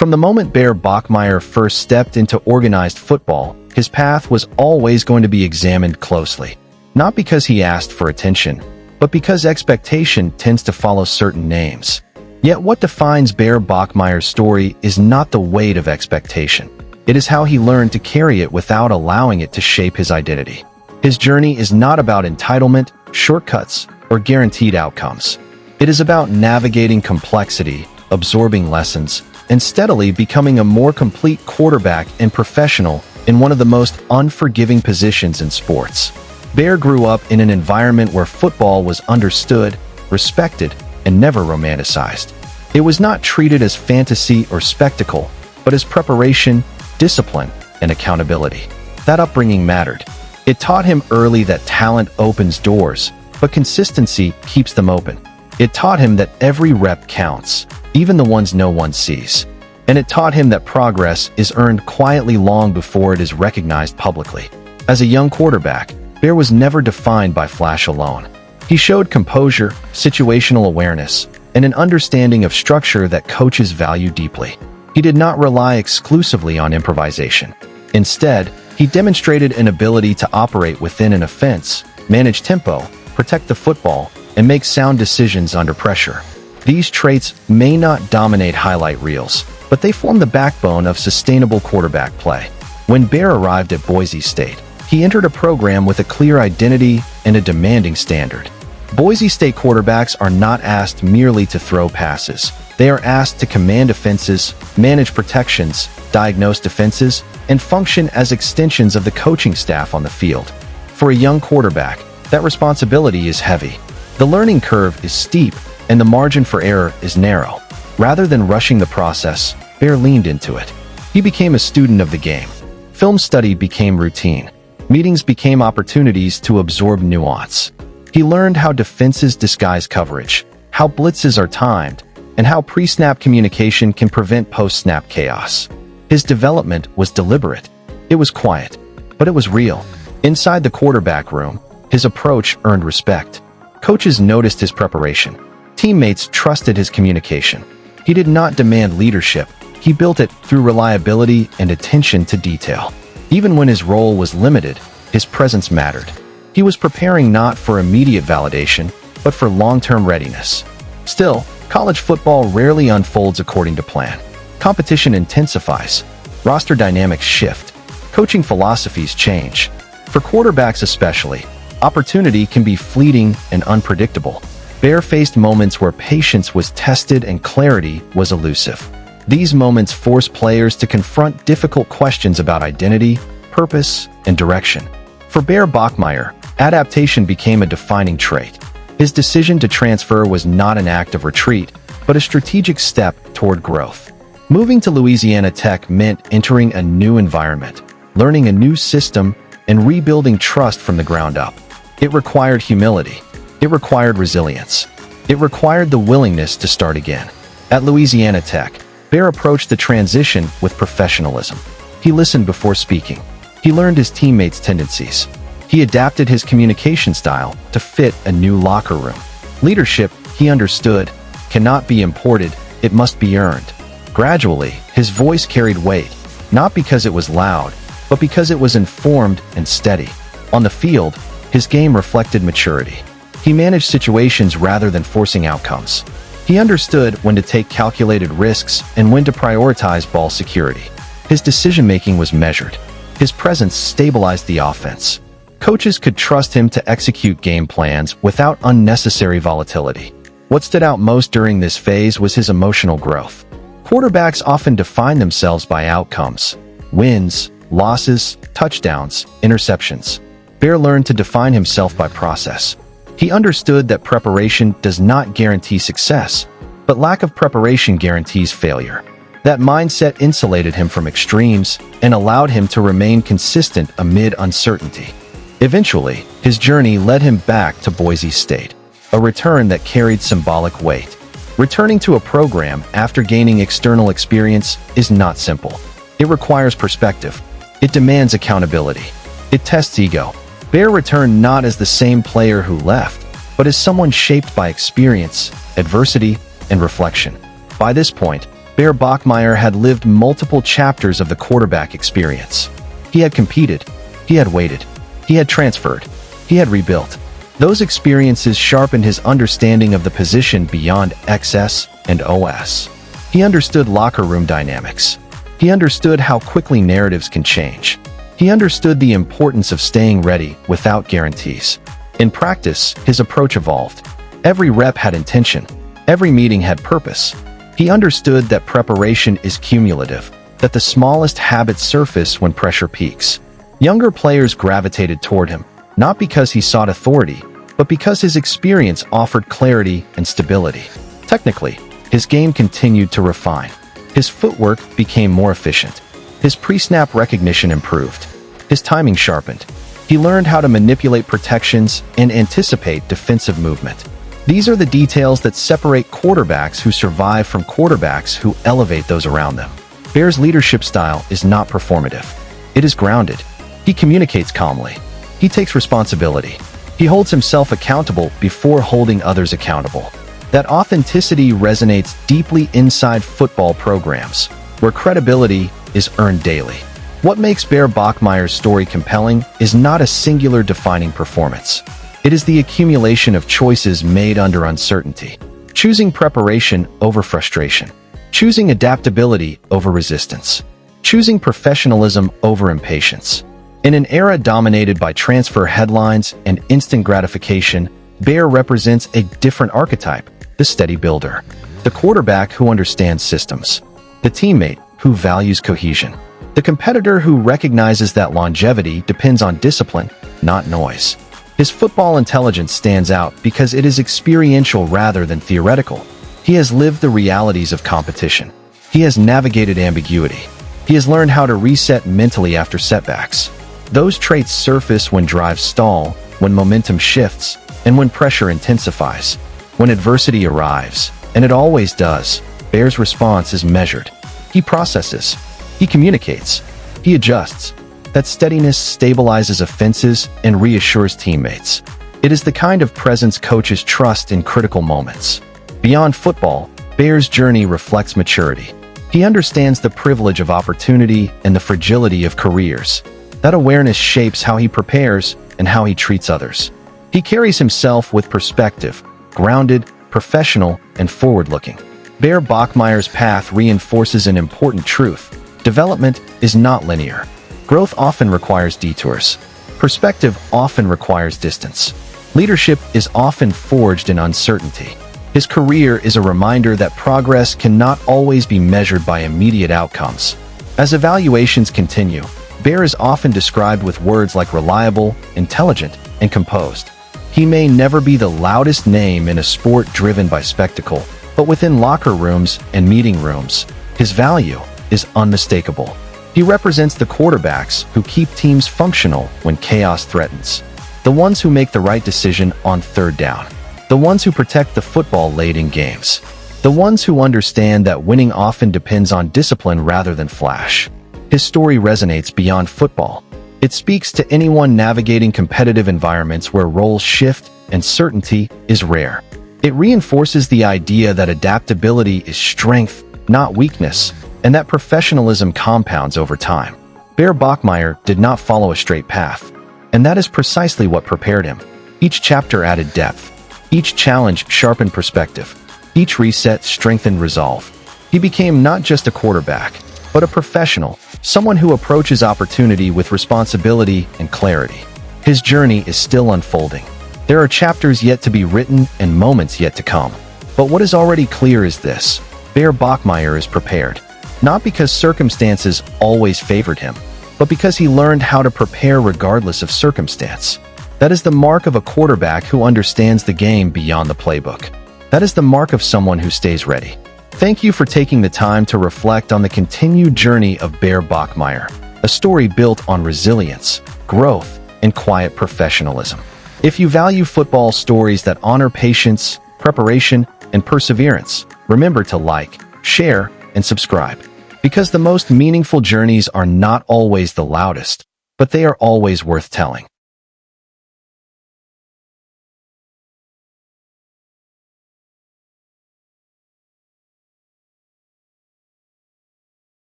From the moment Bachmeier first stepped into organized football, his path was always going to be examined closely. Not because he asked for attention, but because expectation tends to follow certain names. Yet what defines Bachmeier's story is not the weight of expectation. It is how he learned to carry it without allowing it to shape his identity. His journey is not about entitlement, shortcuts, or guaranteed outcomes. It is about navigating complexity, absorbing lessons, and steadily becoming a more complete quarterback and professional in one of the most unforgiving positions in sports. Bear grew up in an environment where football was understood, respected, and never romanticized. It was not treated as fantasy or spectacle, but as preparation, discipline, and accountability. That upbringing mattered. It taught him early that talent opens doors, but consistency keeps them open. It taught him that every rep counts, even the ones no one sees. And it taught him that progress is earned quietly long before it is recognized publicly. As a young quarterback, Bear was never defined by flash alone. He showed composure, situational awareness, and an understanding of structure that coaches value deeply. He did not rely exclusively on improvisation. Instead, he demonstrated an ability to operate within an offense, manage tempo, protect the football, and make sound decisions under pressure. These traits may not dominate highlight reels, but they form the backbone of sustainable quarterback play. When Bear arrived at Boise State, he entered a program with a clear identity and a demanding standard. Boise State quarterbacks are not asked merely to throw passes. They are asked to command offenses, manage protections, diagnose defenses, and function as extensions of the coaching staff on the field. For a young quarterback, that responsibility is heavy. The learning curve is steep, and the margin for error is narrow. Rather than rushing the process, Bear leaned into it. He became a student of the game. Film study became routine. Meetings became opportunities to absorb nuance. He learned how defenses disguise coverage, how blitzes are timed, and how pre-snap communication can prevent post-snap chaos. His development was deliberate. It was quiet, but it was real. Inside the quarterback room, his approach earned respect. Coaches noticed his preparation. Teammates trusted his communication. He did not demand leadership. He built it through reliability and attention to detail. Even when his role was limited, his presence mattered. He was preparing not for immediate validation, but for long-term readiness. Still, college football rarely unfolds according to plan. Competition intensifies. Roster dynamics shift. Coaching philosophies change. For quarterbacks especially, opportunity can be fleeting and unpredictable. Bear faced moments where patience was tested and clarity was elusive. These moments force players to confront difficult questions about identity, purpose, and direction. For Bachmeier, adaptation became a defining trait. His decision to transfer was not an act of retreat, but a strategic step toward growth. Moving to Louisiana Tech meant entering a new environment, learning a new system, and rebuilding trust from the ground up. It required humility. It required resilience. It required the willingness to start again. At Louisiana Tech, Bear approached the transition with professionalism. He listened before speaking. He learned his teammates' tendencies. He adapted his communication style to fit a new locker room. Leadership, he understood, cannot be imported, it must be earned. Gradually, his voice carried weight, not because it was loud, but because it was informed and steady. On the field, his game reflected maturity. He managed situations rather than forcing outcomes. He understood when to take calculated risks and when to prioritize ball security. His decision-making was measured. His presence stabilized the offense. Coaches could trust him to execute game plans without unnecessary volatility. What stood out most during this phase was his emotional growth. Quarterbacks often define themselves by outcomes: wins, losses, touchdowns, interceptions. Bear learned to define himself by process. He understood that preparation does not guarantee success, but lack of preparation guarantees failure. That mindset insulated him from extremes and allowed him to remain consistent amid uncertainty. Eventually, his journey led him back to Boise State, a return that carried symbolic weight. Returning to a program after gaining external experience is not simple. It requires perspective. It demands accountability. It tests ego. Bear returned not as the same player who left, but as someone shaped by experience, adversity, and reflection. By this point, Bear Bachmeier had lived multiple chapters of the quarterback experience. He had competed, he had waited, he had transferred, he had rebuilt. Those experiences sharpened his understanding of the position beyond XS and OS. He understood locker room dynamics. He understood how quickly narratives can change. He understood the importance of staying ready without guarantees. In practice, his approach evolved. Every rep had intention. Every meeting had purpose. He understood that preparation is cumulative, that the smallest habits surface when pressure peaks. Younger players gravitated toward him, not because he sought authority, but because his experience offered clarity and stability. Technically, his game continued to refine. His footwork became more efficient. His pre-snap recognition improved. His timing sharpened. He learned how to manipulate protections and anticipate defensive movement. These are the details that separate quarterbacks who survive from quarterbacks who elevate those around them. Bear's leadership style is not performative. It is grounded. He communicates calmly. He takes responsibility. He holds himself accountable before holding others accountable. That authenticity resonates deeply inside football programs, where credibility is earned daily. What makes Bear Bachmeier's story compelling is not a singular defining performance. It is the accumulation of choices made under uncertainty, choosing preparation over frustration, choosing adaptability over resistance, choosing professionalism over impatience. In an era dominated by transfer headlines and instant gratification, Bear represents a different archetype, the steady builder, the quarterback who understands systems, the teammate who values cohesion, the competitor who recognizes that longevity depends on discipline, not noise. His football intelligence stands out because it is experiential rather than theoretical. He has lived the realities of competition. He has navigated ambiguity. He has learned how to reset mentally after setbacks. Those traits surface when drives stall, when momentum shifts, and when pressure intensifies. When adversity arrives, and it always does, Bear's response is measured. He processes. He communicates. He adjusts. That steadiness stabilizes offenses and reassures teammates. It is the kind of presence coaches trust in critical moments. Beyond football, Bear's journey reflects maturity. He understands the privilege of opportunity and the fragility of careers. That awareness shapes how he prepares and how he treats others. He carries himself with perspective, grounded, professional, and forward-looking. Bear Bachmeier's path reinforces an important truth. Development is not linear. Growth often requires detours. Perspective often requires distance. Leadership is often forged in uncertainty. His career is a reminder that progress cannot always be measured by immediate outcomes. As evaluations continue, Bear is often described with words like reliable, intelligent, and composed. He may never be the loudest name in a sport driven by spectacle, but within locker rooms and meeting rooms, his value is unmistakable. He represents the quarterbacks who keep teams functional when chaos threatens, the ones who make the right decision on third down, the ones who protect the football late in games, the ones who understand that winning often depends on discipline rather than flash. His story resonates beyond football. It speaks to anyone navigating competitive environments where roles shift and certainty is rare. It reinforces the idea that adaptability is strength, not weakness, and that professionalism compounds over time. Bear Bachmeier did not follow a straight path, and that is precisely what prepared him. Each chapter added depth. Each challenge sharpened perspective. Each reset strengthened resolve. He became not just a quarterback, but a professional, someone who approaches opportunity with responsibility and clarity. His journey is still unfolding. There are chapters yet to be written and moments yet to come. But what is already clear is this: Bear Bachmeier is prepared. Not because circumstances always favored him, but because he learned how to prepare regardless of circumstance. That is the mark of a quarterback who understands the game beyond the playbook. That is the mark of someone who stays ready. Thank you for taking the time to reflect on the continued journey of Bear Bachmeier, a story built on resilience, growth, and quiet professionalism. If you value football stories that honor patience, preparation, and perseverance, remember to like, share, and subscribe. Because the most meaningful journeys are not always the loudest, but they are always worth telling.